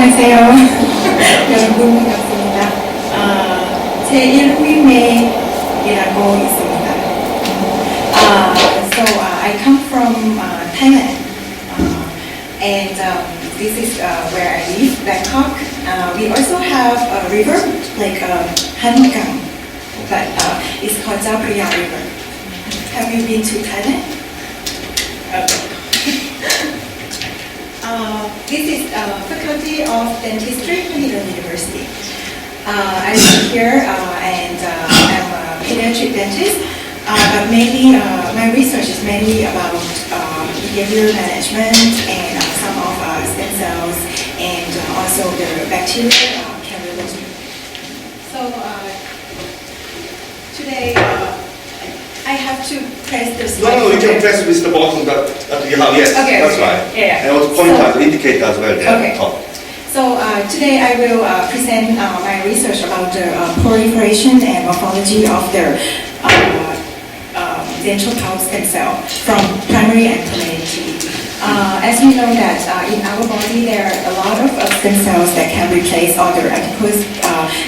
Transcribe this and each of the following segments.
안녕하세요. 여러분 반갑습니다. 제1후임회이라고 있습니다. So I come from Thailand, and this is where I live, Bangkok. We also have a river like Hangang, but it's called Chao Phraya River. Have you been to Thailand? Okay. This is Faculty of Dentistry, Mahi돌대학 University. I live here and I'm a pediatric dentist, but mainly my research is mainly about behavior management and some of stem cells and also the bacterial cardiology. So today I have to press the slide. No, you can press with the button that you have. Yes, okay, that's okay. right. Yeah. And also point out, indicate as well there. Okay. Top. So today I will present my research about the proliferation and morphology of the dental pulp stem cell from primary and palliative teeth. As you know that in our body there are a lot of stem cells that can replace all the adipose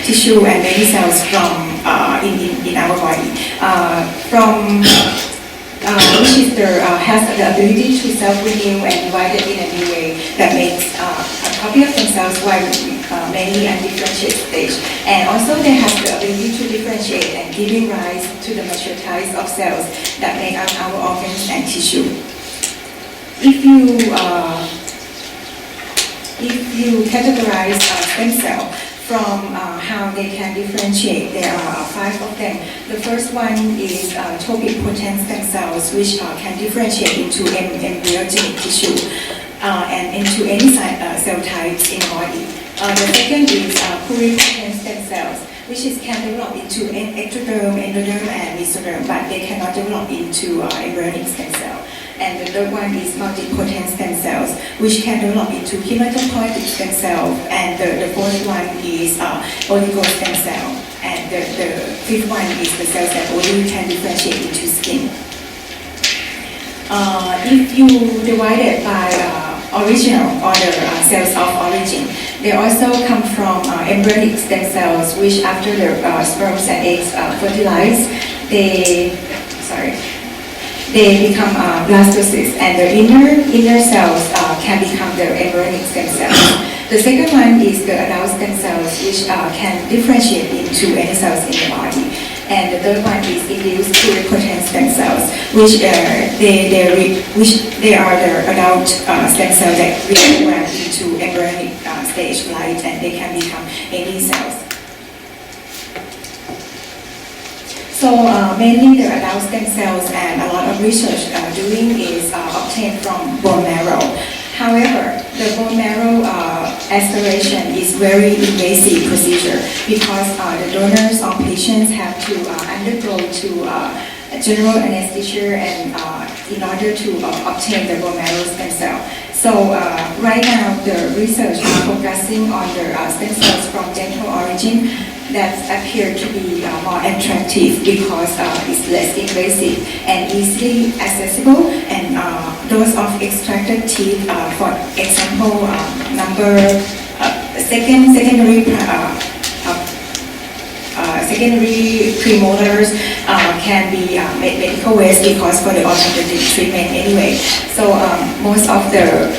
tissue and many cells from in our body. Which is has the ability to self-renew and divide it in a new way that makes a copy of themselves while mainly undifferentiated stage. And also they have the ability to differentiate and giving rise to the mature types of cells that make up our organs and tissue. If you categorize stem cell from how they can differentiate, there are 5 of them. The first one is topic-potent stem cells, which can differentiate into embryogenic tissue and into any cell types in the body. The second is pluripotent stem cells, which can develop into ectoderm, endoderm, and mesoderm, but they cannot develop into embryonic stem cell. And the third one is multipotent stem cells, which can develop into hematopoietic stem cell. And the fourth one is oligo stem cell. And the fifth one is the cells that only can differentiate into skin. If you divide it by original or the cells of origin, they also come from embryonic stem cells, which after the sperms and eggs fertilize, they become blastocysts, and the inner cells can become the embryonic stem cells. The second one is the adult stem cells, which can differentiate into any cells in the body. And the third one is induced pluripotent stem cells, which they are the adult stem cells that reprogram into embryonic stage light, and they can become any cells. So mainly the adult stem cells and a lot of research doing is obtained from bone marrow. However, the bone marrow aspiration is very invasive procedure because the donors or patients have to undergo to general anesthesia and in order to obtain the bone marrow stem cell. So right now the research is focusing on the stem cells from dental origin that appear to be more attractive because it's less invasive and easily accessible, and those of extracted teeth, for example, secondary premolars can be made medical waste because for the orthodontic treatment anyway. So most of the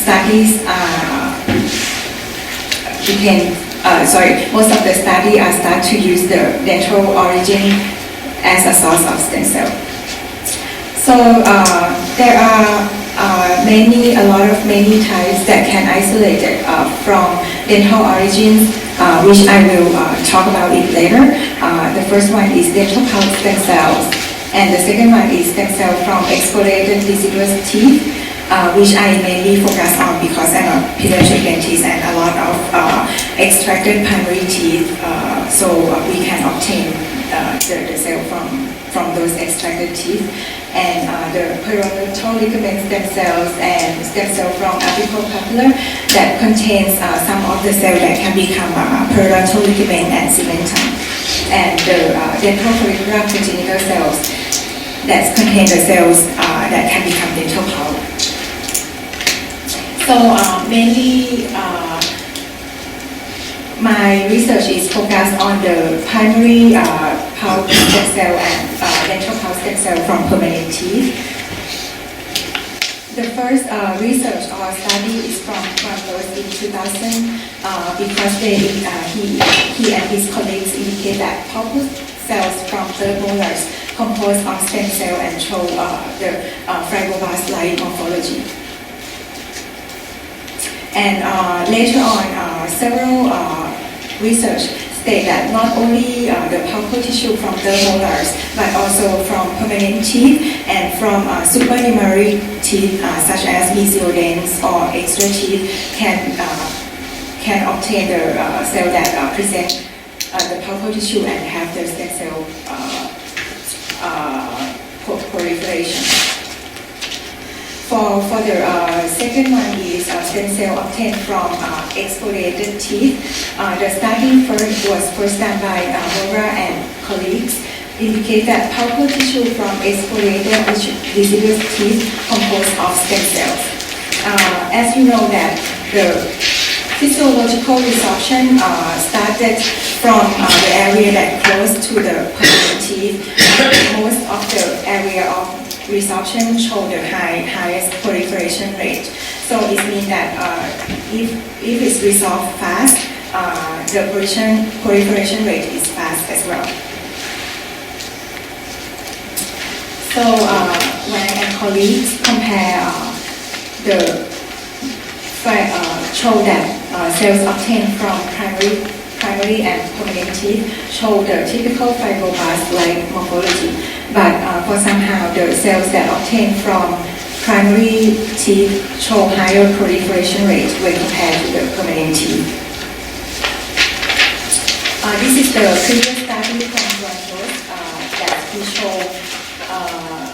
studies most of the study start to use the dental origin as a source of stem cell. So there are many types that can isolate it from dental origins, which I will talk about it later. The first one is dental pulp stem cells, and the second one is stem cell from exfoliated deciduous teeth, which I mainly focus on because I'm a pediatric dentist and a lot of extracted primary teeth, so we can obtain the cell from those extracted teeth. And the periodontal ligament stem cells and stem cell from apical papilla that contains some of the cells that can become periodontal ligament and cementum. And the dental follicular congenital cells that contain the cells that can become dental pulp. So mainly my research is focused on the primary pulp stem cell and dental pulp stem cell from permanent teeth. The first research or study is from Rose in 2000 because he and his colleagues indicate that pulp cells from third molars composed of stem cell and show the fibroblast-like morphology. And later on, several research state that not only the pulpal tissue from third molars, but also from permanent teeth and from supernumerary teeth, such as mesiodents or extra teeth, can obtain the cell that present the pulpal tissue and have the stem cell proliferation. For the second one is stem cell obtained from exfoliated teeth. The study was first done by Mora and colleagues. Indicate that pulpal tissue from exfoliated deciduous teeth composed of stem cells. As you know that the physiological resorption started from the area that close to the permanent teeth. Most of the area of resorption show the highest proliferation rate. So it means that if it's resolved fast, the proliferation rate is fast as well. So Wang and colleagues compare show that cells obtained from primary and permanent teeth show the typical fibroblast-like morphology, but for somehow the cells that obtained from primary teeth show higher proliferation rate when compared to the permanent teeth. This is the previous study from Rose that we show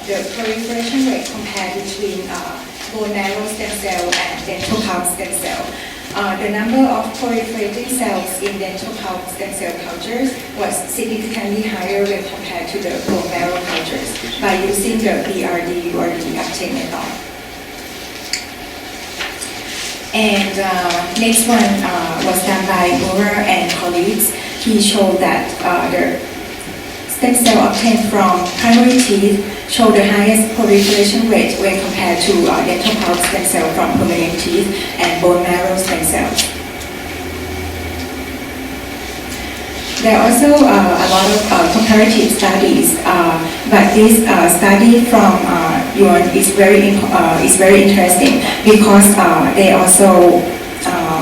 the proliferation rate compared between bone marrow stem cell and dental pulp stem cell. The number of proliferating cells in dental pulp stem cell cultures was significantly higher when compared to the bone marrow cultures by using the BRD or the uptake method. And next one was done by Moore and colleagues. He showed that the stem cell obtained from primary teeth show the highest proliferation rate when compared to dental pulp stem cell from permanent teeth and bone marrow stem cells. There are also a lot of comparative studies, but this study from Yuan is very interesting because they also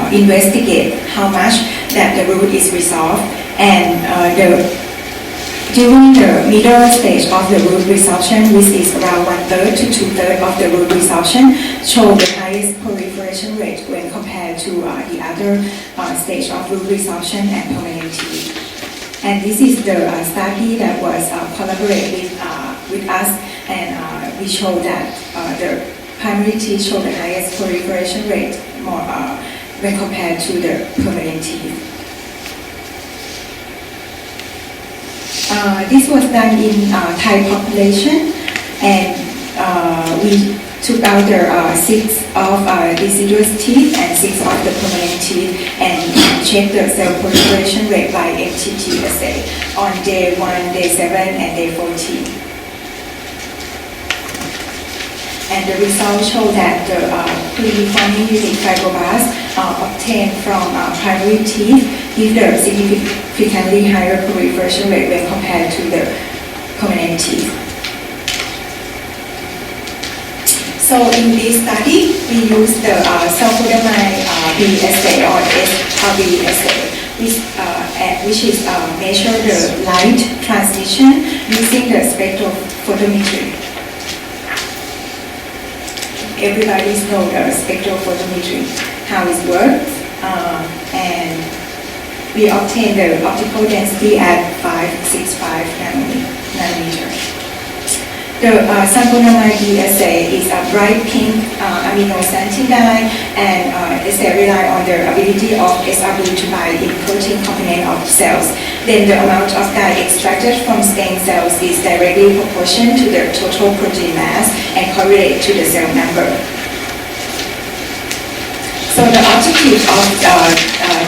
investigate how much that the root is resolved and during the middle stage of the root resorption, which is around 1/3 to 2/3 of the root resorption, show the highest proliferation rate when compared to the other stage of root resorption and permanent teeth. And this is the study that was collaborated with us, and we show that the primary teeth show the highest proliferation rate more when compared to the permanent teeth. This was done in Thai population, and we took out the 6 of deciduous teeth and 6 of the permanent teeth and checked the cell proliferation rate by MTT assay on day 1, day 7, and day 14. And the results show that the pre-forming unique fibroblasts obtained from primary teeth give the significantly higher proliferation rate when compared to the permanent teeth. So in this study, we use the sulfodamide B assay or SRB assay, which is measure the light transmission using the spectrophotometry. Everybody knows the spectrophotometry, how it works, and we obtain the optical density at 565 nanometer. The sulfonamide B assay is a bright pink aminosantin dye, and assay rely on the ability of SRB to bind in protein component of cells. Then the amount of dye extracted from stained cells is directly proportional to the total protein mass and correlate to the cell number. So the objective of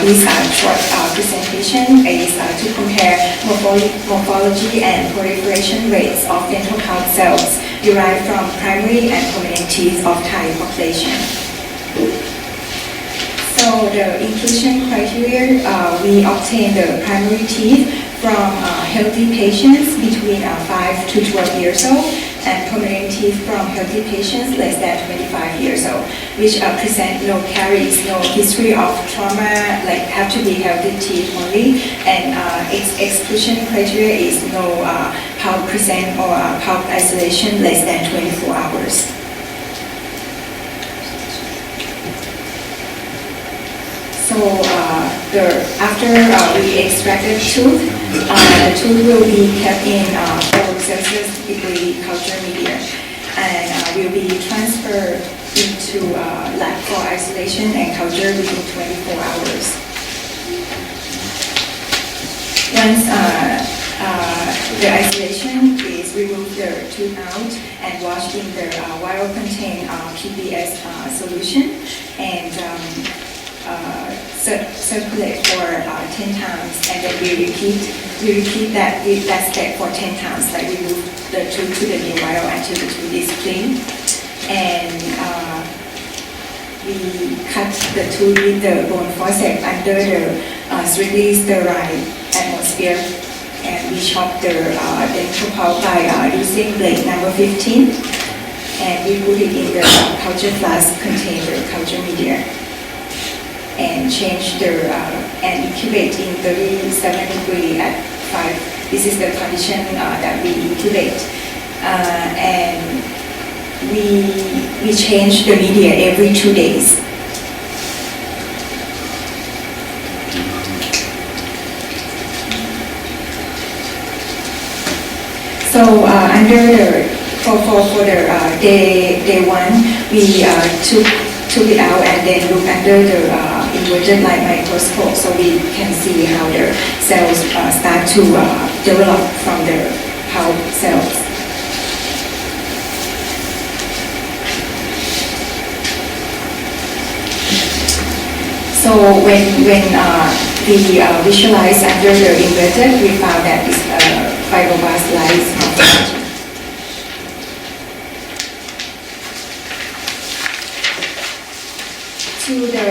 this short presentation is to compare morphology and proliferation rates of dental pulp cells derived from primary and permanent teeth of Thai population. So the inclusion criteria, we obtain the primary teeth from healthy patients between 5 to 12 years old and permanent teeth from healthy patients less than 25 years old, which present no caries, no history of trauma, like have to be healthy teeth only, and its exclusion criteria is no pulp present or pulp isolation less than 24 hours. So after we extract the tooth will be kept in 4 Celsius degree culture media and will be transferred into lab for isolation and culture within 24 hours. Once the isolation is removed the tooth out and washed in the vial-contained PBS solution and circulate for 10 times, and then we repeat that step for 10 times, like we move the tooth to the new vial until the tooth is clean, and we cut the tooth with the bone forceps under the strictly sterile atmosphere, and we chop the dental pulp by using blade number 15, and we put it in the culture flask containing the culture media, and change the and incubate in 37 degrees at 5. This is the condition that we incubate, and we change the media every 2 days. So under the for the day 1, we took it out and then look under the inverted light microscope so we can see how the cells start to develop from the pulp cells. So when we visualize under the inverted, we found that this fibroblast lies morphology. To the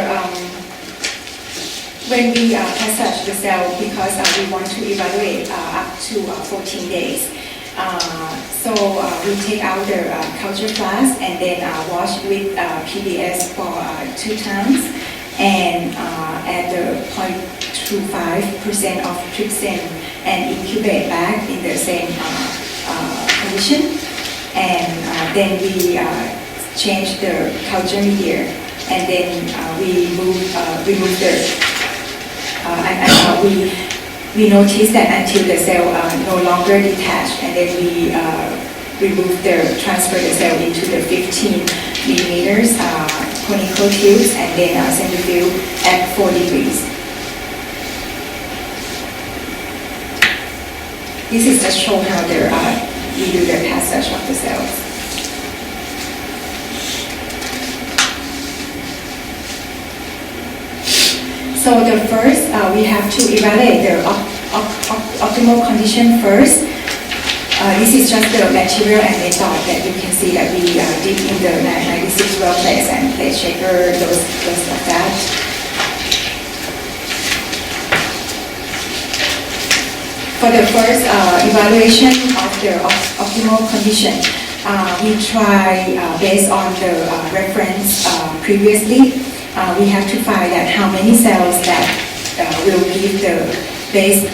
when we passage the cell, because we want to evaluate up to 14 days. So we take out the culture flask and then wash with PBS for 2 times and add the 0.25% of trypsin and incubate back in the same condition. And then we change the culture media, and then we remove the we notice that until the cell no longer detached, and then we transfer the cell into the 15 millimeters conical tubes, and then centrifuge at 4 degrees. This is just show how we do the passage of the cells. So the first, we have to evaluate the optimal condition first. This is just the material and method that you can see that we did in the 96 well place and plate shaker, those like that. For the first evaluation of the optimal condition, we try based on the reference previously. We have to find out how many cells that will give the best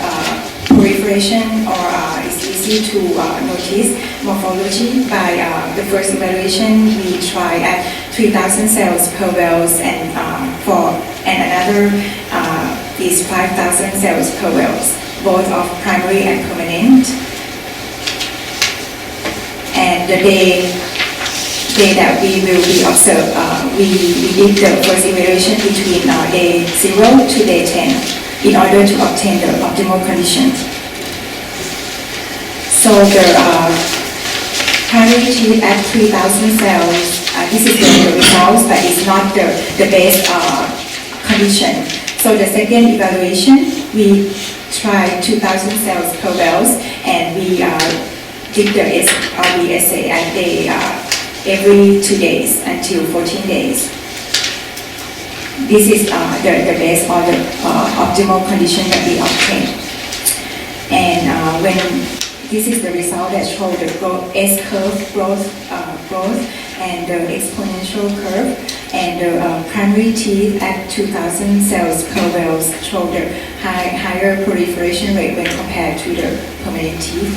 proliferation or is easy to notice morphology. By the first evaluation, we try at 3,000 cells per wells, and another is 5,000 cells per wells, both of primary and permanent. And the day that we will be observed, we did the first evaluation between day 0 to day 10 in order to obtain the optimal conditions. So the primary teeth at 3,000 cells, this is the results, but it's not the best condition. So So the second evaluation, we tried 2,000 cells per wells, and we did the SRB assay at every 2 days until 14 days. This is the best or the optimal condition that we obtained. And when this is the result that show the S-curve growth and the exponential curve, and the primary teeth at 2,000 cells per wells show the higher proliferation rate when compared to the permanent teeth.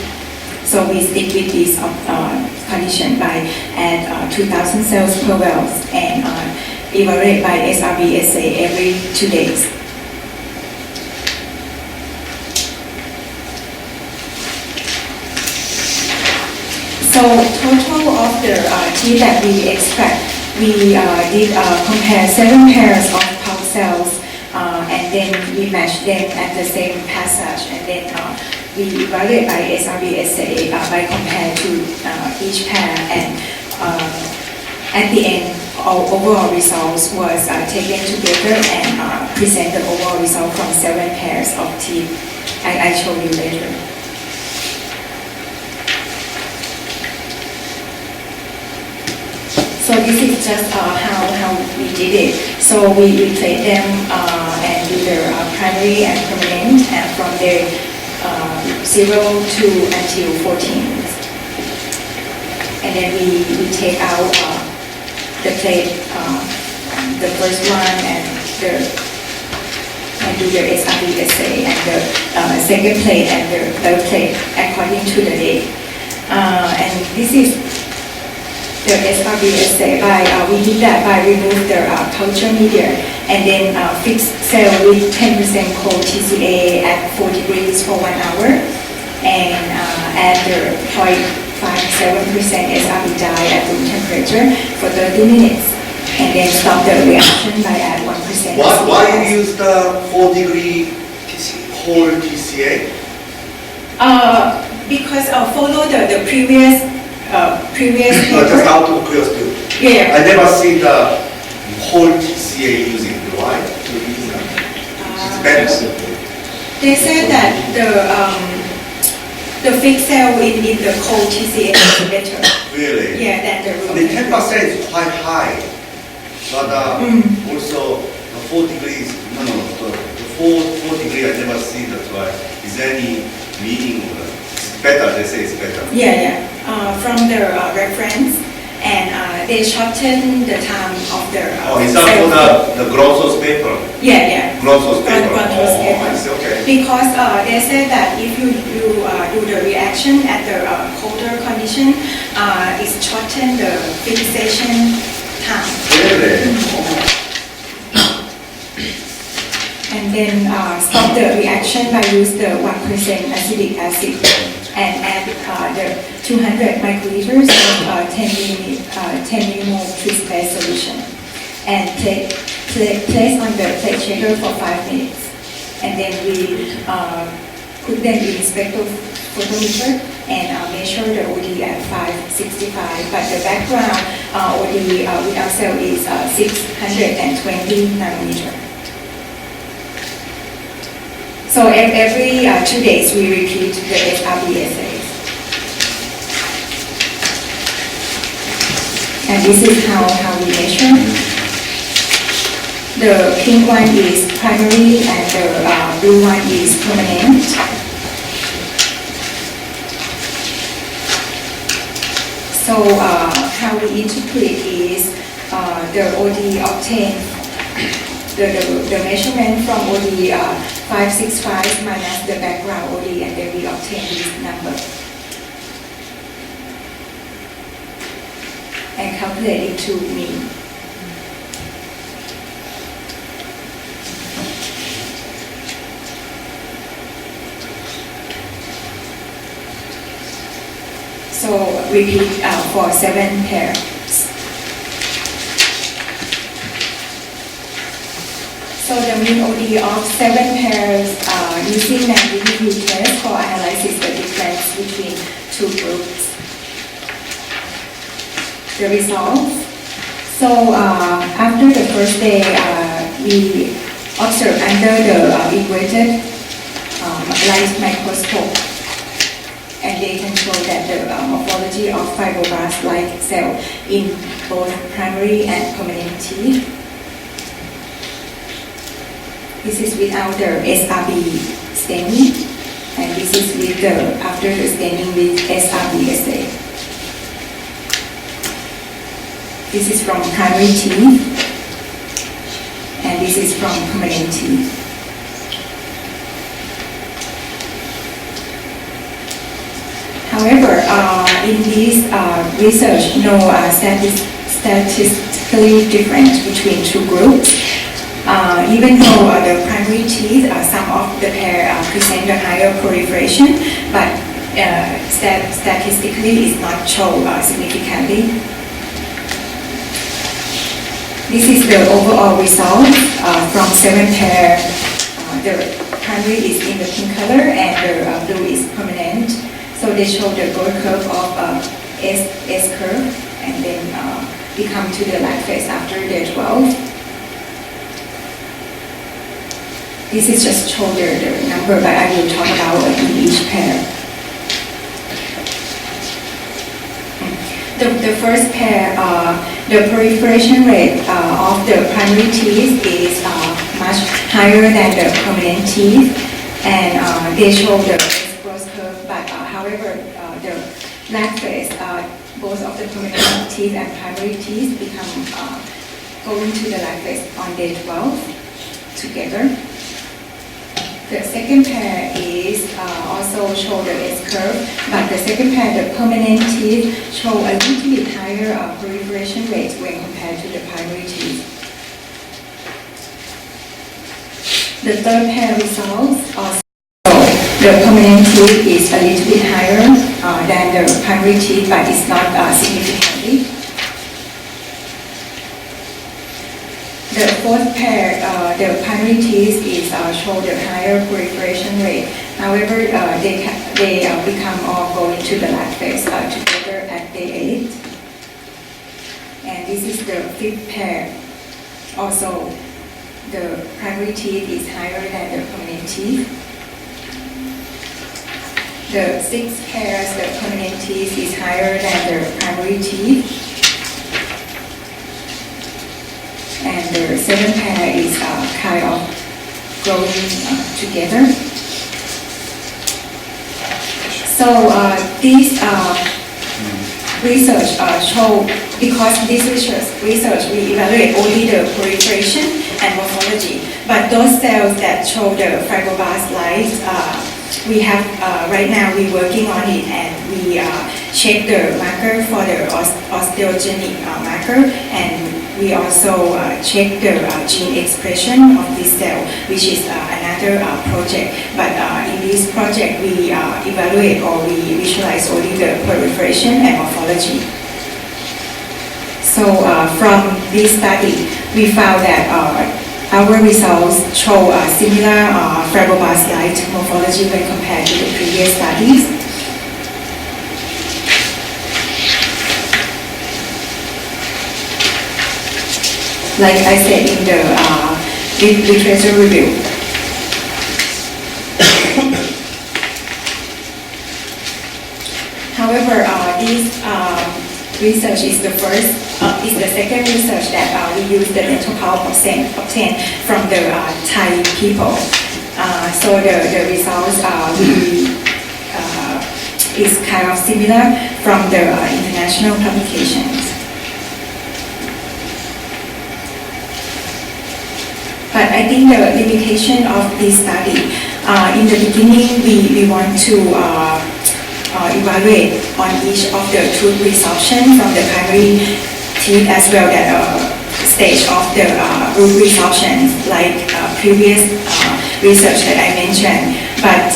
So we stick with this condition by at 2,000 cells per wells and evaluate by SRB assay every 2 days. So total of the teeth that we extract, we did compare 7 pairs of pulp cells, and then we matched them at the same passage, and then we evaluate by SRB assay by compare to each pair, and at the end, our overall results was taken together and present the overall result from 7 pairs of teeth. I show you later. So this is just how we did it. So we plate them and do their primary and permanent, and from there 0 to until 14. And then we take out the plate, the first one, and do the SRB assay, and the second plate and the third plate according to the day. And this is the SRB assay. We did that by remove the culture media and then fix cell with 10% cold TCA at 4 degrees for 1 hour, and add the 0.57% SRB dye at room temperature for 30 minutes, and then stop the reaction by add 1%. Why you use the 4-degree cold TCA? Because follow the previous paper. Just out of curiosity. Yeah. I never seen the whole TCA using. Why? To use that? It's better. They said that the fixed cell in the cold TCA is better. Really? Yeah, than the room. The 10% is quite high, but also the 4 degrees. The 4 degree I never seen. That's why. Is there any meaning of it? It's better. They say it's better. Yeah. From the reference, and they shorten the time of the. Is that for the Grosso's paper? Yeah. Grosso's paper. Grosso's paper. I see, okay. Because they said that if you do the reaction at the colder condition, it's shorten the fixation time. Really? And then stop the reaction by use the 1% acetic acid and add the 200 microliters of 10 millimole twist-based solution, and place on the plate shaker for 5 minutes. And then we put them in spectrophotometer and measure the OD at 565, but the background OD with our cell is 620 nanometer. So every 2 days we repeat the SRB assays. And this is how we measure. The pink one is primary and the blue one is permanent. So how we interpret is the OD obtained, the measurement from OD 565 minus the background OD, and then we obtain this number and calculate it to mean. So repeat for 7 pairs. So the mean OD of 7 pairs using negativity test for analysis the difference between 2 groups. The results. So after the first day, we observed under the integrated light microscope, and they can show that the morphology of fibroblast-like cell in both primary and permanent teeth. This is without the SRB staining, and this is with the after the staining with SRB assay. This is from primary teeth, and this is from permanent teeth. However, in this research, no statistically difference between two groups. Even though the primary teeth, some of the pair present a higher proliferation, but statistically it's not shown significantly. This is the overall result from 7 pair. The primary is in the pink color and the blue is permanent. So they show the growth curve of S curve, and then we come to the lag phase after day 12. This is just show the number, but I will talk about in each pair. The first pair, the proliferation rate of the primary teeth is much higher than the permanent teeth, and they show the growth curve, but however, the lag phase, both of the permanent teeth and primary teeth become going to the lag phase on day 12 together. The second pair is also show the S curve, but the second pair, the permanent teeth, show a little bit higher proliferation rate when compared to the primary teeth. The third pair results also the permanent teeth is a little bit higher than the primary teeth, but it's not significantly. The fourth pair, the primary teeth is show the higher proliferation rate. However, they become all going to the lag phase together at day 8. And this is the fifth pair. Also, the primary teeth is higher than the permanent teeth. The sixth pair, the permanent teeth is higher than the primary teeth. And the seventh pair is kind of growing together. So this research show, because this research we evaluate only the proliferation and morphology, but those cells that show the fibroblast light, we have right now we're working on it, and we check the marker for the osteogenic marker, and we also check the gene expression of this cell, which is another project. But in this project, we evaluate or we visualize only the proliferation and morphology. So from this study, we found that our results show similar fibroblast-like morphology when compared to the previous studies. Like I said in the literature review. However, this research is the second research that we use the dental pulp obtained from the Thai people. So the results is kind of similar from the international publications. But I think the limitation of this study, in the beginning, we want to evaluate on each of the tooth resorption from the primary teeth as well as stage of the root resorption, like previous research that I mentioned. But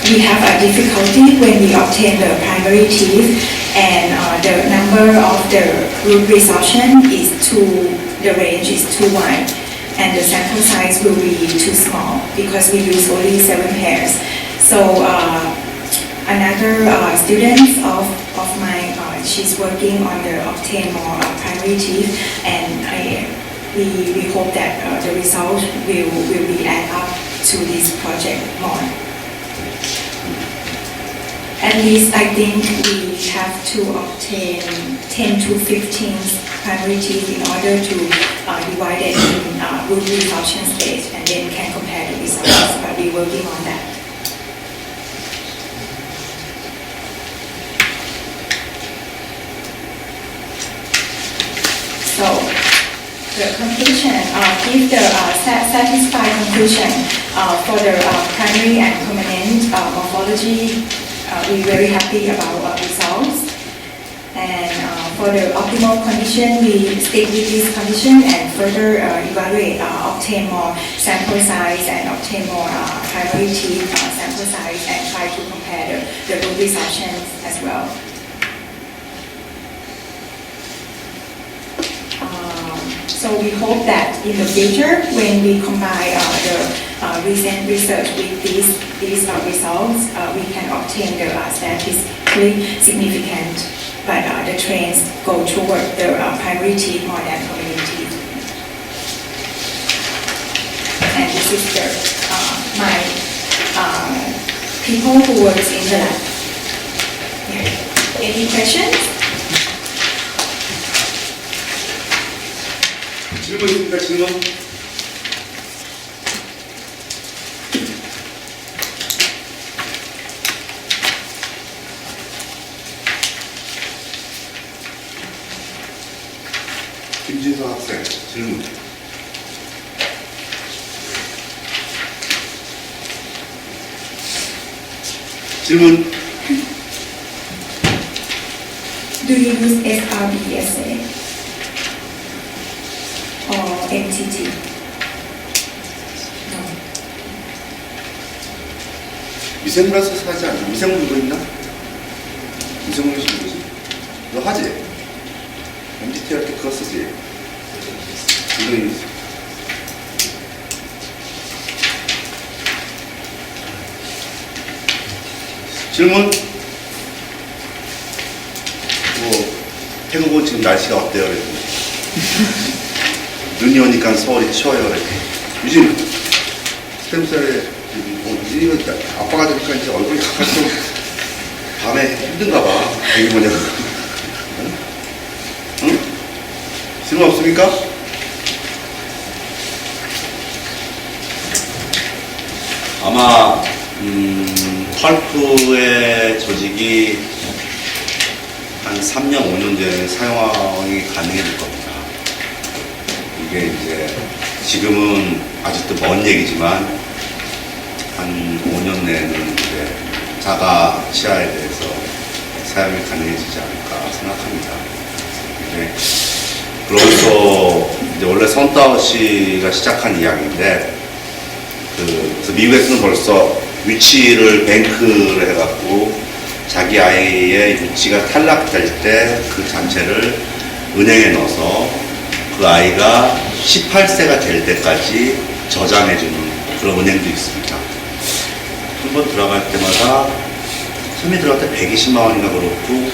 we have a difficulty when we obtain the primary teeth, and the number of the root resorption is the range is too wide, and the sample size will be too small because we use only 7 pairs. So another student of mine, she's working on the obtain more primary teeth, and we hope that the results will be add up to this project more. At least I think we have to obtain 10 to 15 primary teeth in order to divide it in root resorption stage and then can compare the results, but we're working on that. So the conclusion, give the satisfied conclusion for the primary and permanent morphology. We're very happy about results. And for the optimal condition, we stick with this condition and further evaluate, obtain more sample size and obtain more primary teeth sample size and try to compare the root resorptions as well. So we hope that in the future, when we combine the recent research with these results, we can obtain the statistically significant, but the trends go toward the primary teeth more than permanent teeth. And this is the my people who works in the lab. Yeah. Any questions? 질문 있습니까? 질문? 김진서 학생, 질문. 질문. Do you use SRBSA or MTT? No. 미생물에서 사지 않나? 미생물 이거 있나? 미생물이 뭐지? 너 하지? MTT 할 때 그거 쓰지? 이거 있어. 질문? 태국은 지금 날씨가 어때요? 그랬더니 눈이 오니까 서울이 추워요. 그랬더니 요즘 스템셀에 이거 아빠가 되니까 이제 얼굴이 약간 좀 밤에 힘든가 봐. 애기 뭐냐고. 응? 질문 없습니까? 아마 펄프의 조직이 한 3년, 5년 전에 사용이 가능해질 겁니다. 이게 이제 지금은 아직도 먼 얘기지만 한 5년 내에는 이제 자가 치아에 대해서 사용이 가능해지지 않을까 생각합니다. 네. 그러면서 이제 원래 선다우시가 시작한 이야기인데 그래서 미국에서는 벌써 위치를 뱅크를 해갖고 자기 아이의 유치가 탈락될 때 그 잔체를 은행에 넣어서 그 아이가 18세가 될 때까지 저장해주는 그런 은행도 있습니다. 한 번 들어갈 때마다 처음에 들어갈 때 120만 원인가 그렇고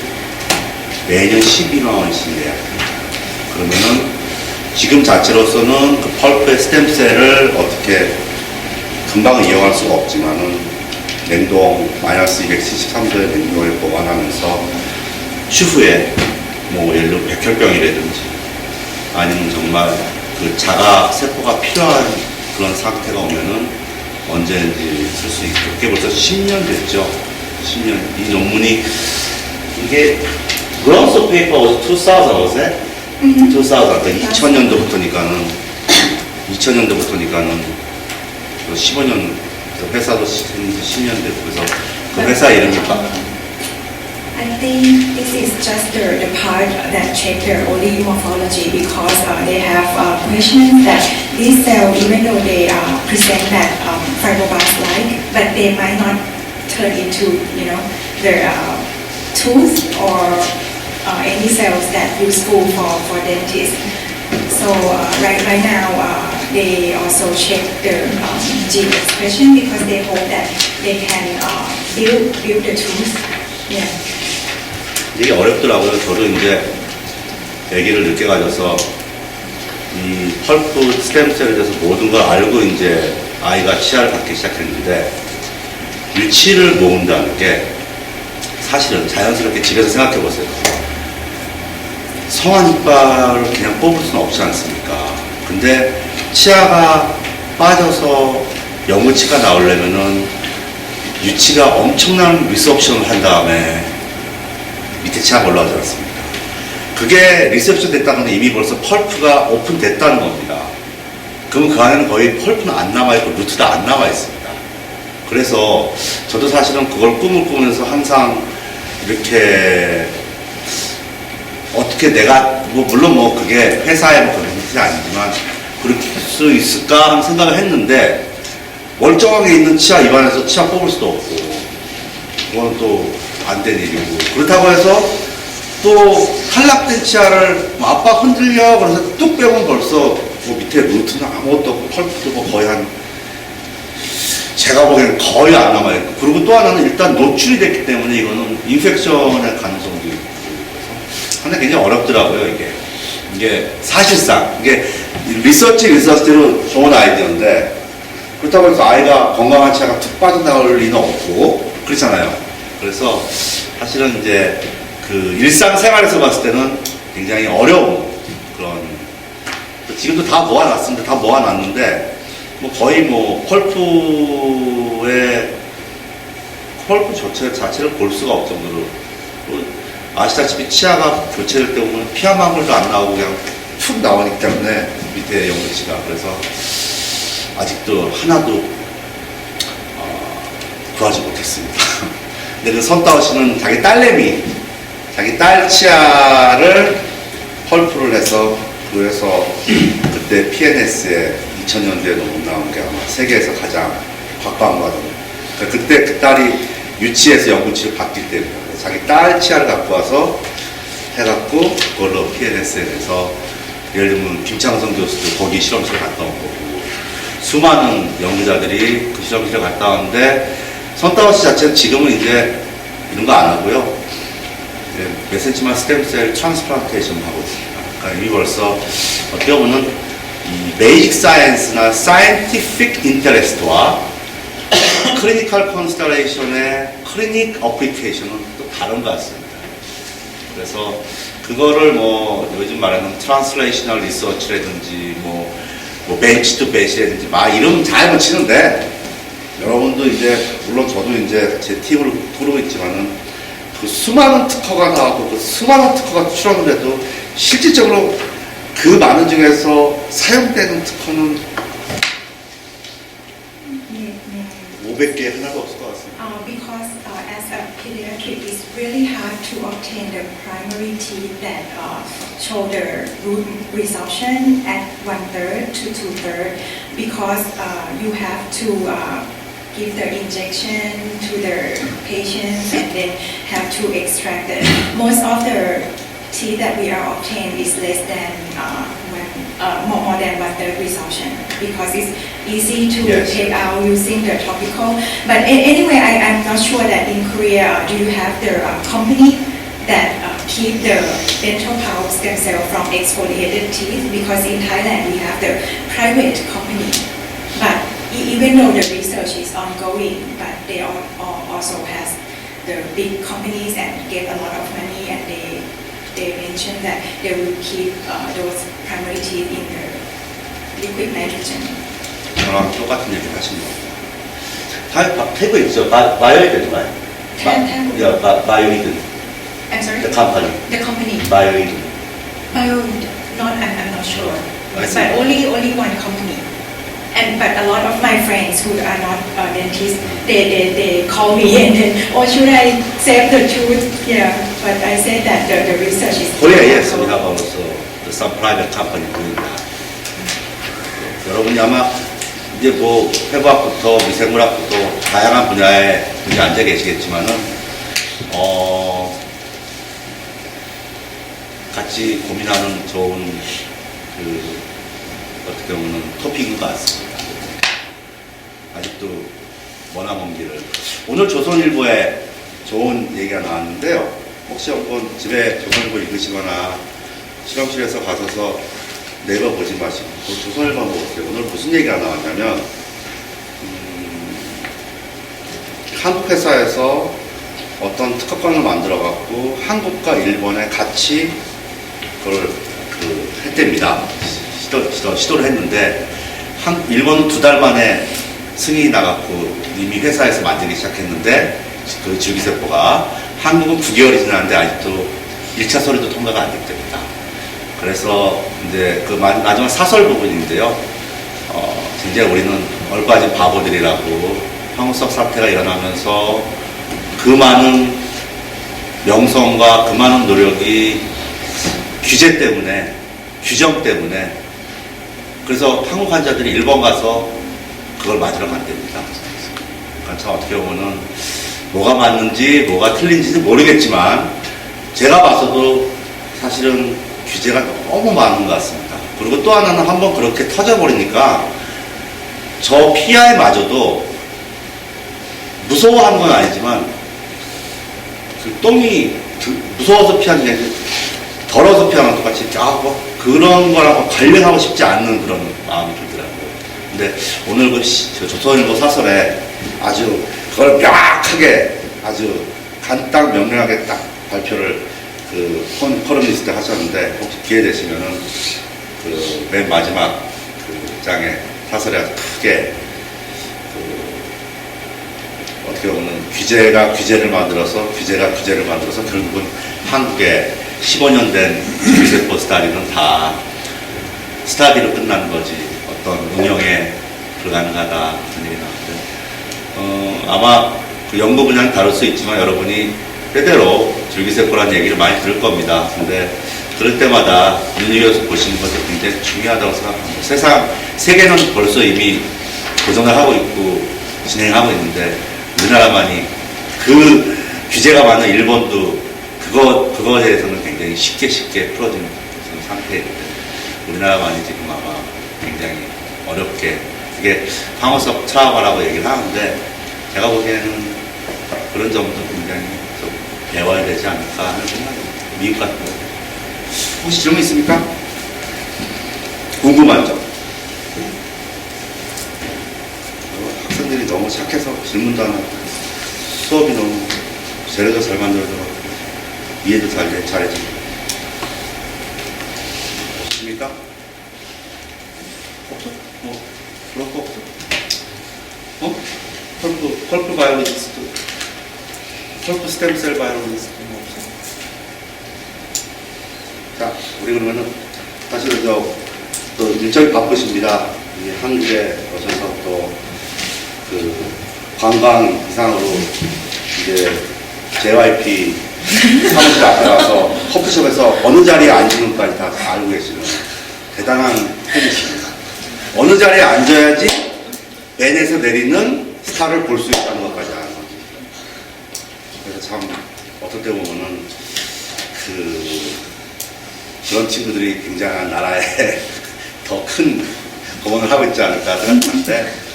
매년 12만 원씩 내야 됩니다. 그러면은 지금 자체로서는 그 펄프의 스템셀을 어떻게 금방 이용할 수가 없지만은 냉동 마이너스 273도의 냉동에 보관하면서 추후에 뭐 예를 들어 백혈병이라든지 아니면 정말 그 자가 세포가 필요한 그런 상태가 오면은 언제든지 쓸 수 있고 그게 벌써 10년 됐죠. 10년. 이 논문이 이게 Bronze paper was 2000 was it? 2000. 그러니까 2000년도부터니까는 15년 회사도 생긴 지 10년 됐고 그래서 그 회사 이름이 I think this is just the part that check their only morphology because they have questions that these cells, even though they present that fibroblast-like, but they might not turn into, their tooth or any cells that useful for dentists. So right now, they also check the gene expression because they hope that they can build the tooth. Yeah. 이게 어렵더라고요. 저도 이제 아기를 늦게 가져서 이 펄프 스템셀에 대해서 모든 걸 알고 이제 아이가 치아를 갖기 시작했는데, 유치를 모은다는 게 사실은 자연스럽게 집에서 생각해 보세요. 성한 이빨을 그냥 뽑을 수는 없지 않습니까? 근데 치아가 빠져서 영구치가 나오려면은 유치가 엄청난 리석션을 한 다음에 밑에 치아가 올라오지 않습니까? 그게 리셉션 됐다는 건 이미 벌써 펄프가 오픈됐다는 겁니다. 그러면 그 안에는 거의 펄프는 안 남아있고 루트도 안 남아있습니다. 그래서 저도 사실은 그걸 꿈을 꾸면서 항상 이렇게 어떻게 내가 물론 그게 회사에 그런 뜻이 아니지만 그럴 수 있을까 하는 생각을 했는데, 멀쩡하게 있는 치아 입안에서 치아 뽑을 수도 없고 그건 또 안 된 일이고, 그렇다고 해서 또 탈락된 치아를 아빠 흔들려 그래서 뚝 빼면 벌써 밑에 루트는 아무것도 없고 펄프도 거의 제가 보기에는 거의 안 남아있고, 그리고 또 하나는 일단 노출이 됐기 때문에 이거는 인펙션의 가능성도 있고, 그래서 상당히 굉장히 어렵더라고요. 이게 사실상 이게 리서치로 좋은 아이디어인데, 그렇다고 해서 아이가 건강한 치아가 툭 빠져나올 리는 없고 그렇잖아요. 그래서 사실은 이제 그 일상생활에서 봤을 때는 굉장히 어려운 그런, 지금도 다 모아놨습니다. 다 모아놨는데 거의 펄프 자체를 볼 수가 없을 정도로, 아시다시피 치아가 교체될 때 보면 피 한 방울도 안 나오고 그냥 툭 나오기 때문에 밑에 영구치가, 그래서 아직도 하나도 구하지 못했습니다. 근데 그 선다오 씨는 자기 딸 치아를 펄프를 해서, 그래서 그때 PNS에 2000년대에 나온 게 아마 세계에서 가장 각광받은, 그때 그 딸이 유치해서 영구치를 받기 때문에 자기 딸 치아를 갖고 와서 해갖고 그걸로 PNS에 내서, 예를 들면 김창성 교수도 거기 실험실에 갔다 온 거고, 수많은 연구자들이 그 실험실에 갔다 왔는데, 선다오 씨 자체는 지금은 이제 이런 거 안 하고요. 메센치마 스템셀 트랜스플란테이션 하고 있습니다. 그러니까 이미 벌써 어떻게 보면 이 베이직 사이언스나 사이언티픽 인터레스트와 클리니컬 컨시더레이션의 클리닉 어플리케이션은 또 다른 것 같습니다. 그래서 그거를 요즘 말하는 트랜슬레이셔널 리서치라든지 벤치 투 벤치라든지 이름 잘 붙이는데, 여러분도 이제 물론 저도 이제 제 팀으로 부르고 있지만은 그 수많은 특허가 나왔고 그 수많은 특허가 출원을 해도 실질적으로 그 많은 중에서 사용되는 특허는 500개 하나도 없을 것 같습니다. Because as a pediatric, it's really hard to obtain the primary teeth that show the root resorption at 1/3 to 2/3, because you have to give the injection to the patients and then have to extract it. Most of the teeth that we are obtained is less than more than 1/3 resorption, because it's easy to take out using the topical. But anyway, I'm not sure that in Korea, do you have the company that keep the dental pulp stem cell from exfoliated teeth? Because in Thailand, we have the private company. But even though the research is ongoing, but they also has the big companies and get a lot of money, and they mentioned that they will keep those primary teeth in the liquid nitrogen. 저랑 똑같은 얘기 하신 겁니다. 태국에 있죠. 마요이드 말. 마요이드. I'm sorry. The company. The company. 마요이드. I'm not sure. But only one company. But a lot of my friends who are not dentists, they call me and then, should I save the tooth? Yeah, but I said that the research is. Korea, yes, we have also some private company doing that. 여러분이 아마 이제 폐부학부터 미생물학부터 다양한 분야에 앉아 계시겠지만은 같이 고민하는 좋은 어떻게 보면 토픽인 것 같습니다. 아직도 머나먼 길을. 오늘 조선일보에 좋은 얘기가 나왔는데요. 혹시 한번 집에 조선일보 읽으시거나 실험실에서 가셔서 네이버 보지 마시고 조선일보 보세요. 오늘 무슨 얘기가 나왔냐면 한국 회사에서 어떤 특허권을 만들어 갖고 한국과 일본에 같이 그걸 했답니다. 시도를 했는데 일본은 2달 만에 승인이 나갖고 이미 회사에서 만들기 시작했는데 그 줄기세포가 한국은 9개월이 지났는데 아직도 1차 서류도 통과가 안 됐답니다. 그래서 이제 그 마지막 사설 부분인데요. 굉장히 우리는 얼빠진 바보들이라고 황우석 사태가 일어나면서 그 많은 명성과 그 많은 노력이 규제 때문에, 규정 때문에, 그래서 한국 환자들이 일본 가서 그걸 맞으러 간답니다. 그러니까 참 어떻게 보면은 뭐가 맞는지 뭐가 틀린지는 모르겠지만 제가 봐서도 사실은 규제가 너무 많은 것 같습니다. 그리고 또 하나는 한번 그렇게 터져버리니까 저 PI마저도 무서워하는 건 아니지만 그 똥이 무서워서 피하는 게 아니라 더러워서 피하는 것 똑같이 뭐 그런 거랑 관련하고 싶지 않는 그런 마음이 들더라고요. 근데 오늘 그 조선일보 사설에 아주 그걸 명확하게 아주 간단 명료하게 딱 발표를 그 컬럼니스트 하셨는데 혹시 기회 되시면은 그 맨 마지막 그 장에 사설에 아주 크게 어떻게 보면 규제가 규제를 만들어서 결국은 한국의 15년 된 줄기세포 스타디는 다 스타디로 끝나는 거지 어떤 운영에 불가능하다 그런 얘기 나왔는데 아마 그 연구 분야는 다를 수 있지만 여러분이 때때로 줄기세포라는 얘기를 많이 들을 겁니다. 근데 그럴 때마다 눈여겨서 보시는 것이 굉장히 중요하다고 생각합니다. 세계는 벌써 이미 도전을 하고 있고 진행하고 있는데 우리나라만이 그 규제가 많은 일본도 그거에 대해서는 굉장히 쉽게 풀어지는 상태인데 우리나라만이 지금 아마 굉장히 어렵게 그게 황우석 트라우마라고 얘기를 하는데 제가 보기에는 그런 점도 굉장히 좀 배워야 되지 않을까 하는 생각입니다. 미국 같은 거. 혹시 질문 있습니까? 궁금한 점. 학생들이 너무 착해서 질문도 안 하고 수업이 너무 재료도 잘 만들어서 이해도 잘해주고 없습니까? 없어? 그럴 거 없어? 펄프 바이올로지스트 펄프 스템셀 바이올로지스트 뭐 없어? 자, 우리 그러면은 사실은 또 일정이 바쁘십니다. 이 한국에 오셔서 또 그 관광 이상으로 이제 JYP 사무실 앞에 가서 커피숍에서 어느 자리에 앉는까지 다 알고 계시는 대단한 팬이십니다. 어느 자리에 앉아야지 벤에서 내리는 스타를 볼 수 있다는 것까지 아는 거죠. 그래서 참 어떨 때 보면은 그런 친구들이 굉장한 나라에 더 큰 공헌을 하고 있지 않을까 생각하는데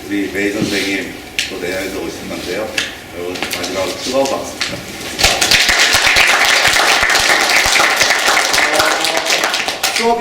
우리 메이 선생님 또 내년에도 오실 건데요. 여러분 마지막으로 뜨거운 박수 부탁드립니다. 수업이